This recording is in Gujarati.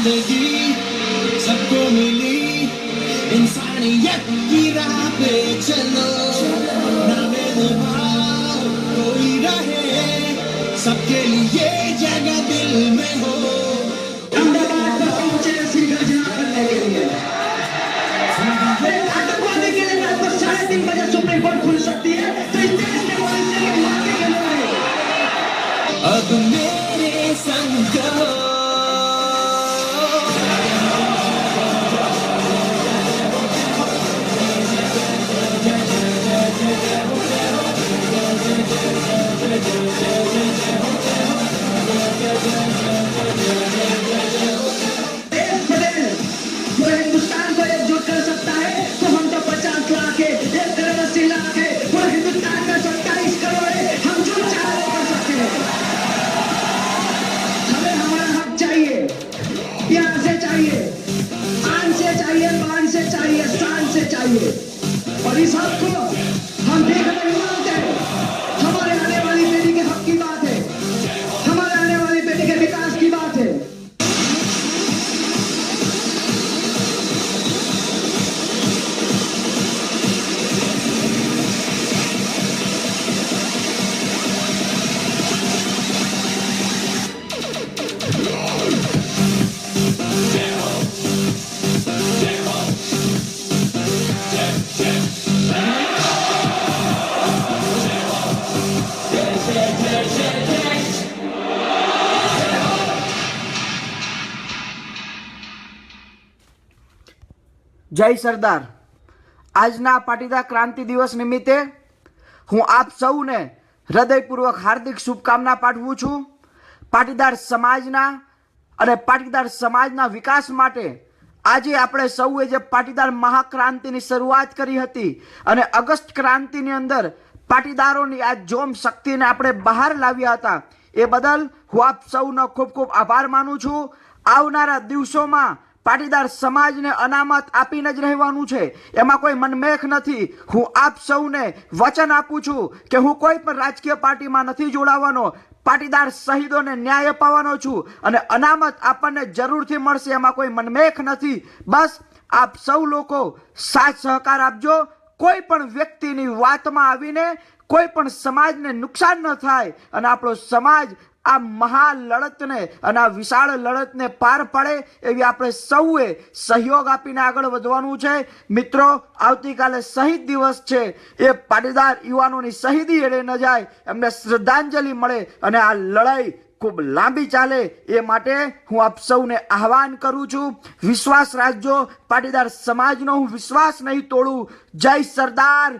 जिंदगी सबको मिली इंसानियत की राह पे चलो ना भेदभाव कोई रहे सबके लिए जगह दिल में हो। अहमदाबाद पर पहुंचे असली गर्जना करने के लिए आतंकवादी के लिए रात को 3:30 बजे सुप्रीम कोर्ट खुल सकती है तो इस देश के मनुष्य के मारने के लिए अब मेरे संग हो। हिंदुस्तान को एकजुट कर सकता है तो हम तो 50 लाख है, 1 करोड़ 80 लाख है, पूरा हिंदुस्तान का 27 करोड़ है, हम जो चाहे कर सकते हैं। हमें हमारा हक चाहिए, प्यार से चाहिए, आन से चाहिए, मान से चाहिए, शान से चाहिए और इस हक को हम देख नहीं मानते। हमारे आने वाली पीढ़ी के हक की बात है, हमारे आने वाली पीढ़ी के विकास की बात है। જય સરદાર। આજના પાટીદાર ક્રાંતિ દિવસ નિમિત્તે હું આપ સૌને હૃદયપૂર્વક હાર્દિક શુભકામના પાઠવું છું। પાટીદાર સમાજના અને પાટીદાર સમાજના વિકાસ માટે આજે આપણે સૌએ જે પાટીદાર મહાક્રાંતિની શરૂઆત કરી હતી અને ઓગસ્ટ ક્રાંતિની અંદર પાટીદારોની આ જોમ શક્તિને આપણે બહાર લાવ્યા હતા એ બદલ હું આપ સૌનો ખૂબ ખૂબ આભાર માનું છું। આવનારા દિવસોમાં પાટીદાર સમાજને અનામત આપીને જ રહેવાનું છે, એમાં કોઈ મનમેખ નથી। હું આપ સૌને વચન આપું છું કે હું કોઈ પણ રાજકીય પાર્ટીમાં નથી જોડાવાનો, પાટીદાર શહીદોને ન્યાય અપાવવાનો છું અને અનામત આપણને જરૂરથી મળશે, એમાં કોઈ મનમેખ નથી। બસ આપ સૌ લોકો સાથ સહકાર આપજો, કોઈ પણ વ્યક્તિની વાતમાં આવીને કોઈ પણ સમાજને નુકસાન ન થાય અને આપણો સમાજ આ મહા લડતને અને આ વિશાળ લડતને પાર પાડે એવી આપણે સૌએ સહયોગ આપીને આગળ વધવાનું છે। મિત્રો, આવતીકાલે શહીદ દિવસ છે, એ પાટીદાર યુવાનોની શહીદી એળે ન જાય, એમને શ્રદ્ધાંજલિ મળે અને આ લડાઈ ખૂબ લાંબી ચાલે એ માટે હું આપ સૌને આહવાન કરું છું। વિશ્વાસ રાખજો, પાટીદાર સમાજનો હું વિશ્વાસ નહીં તોડું। જય સરદાર,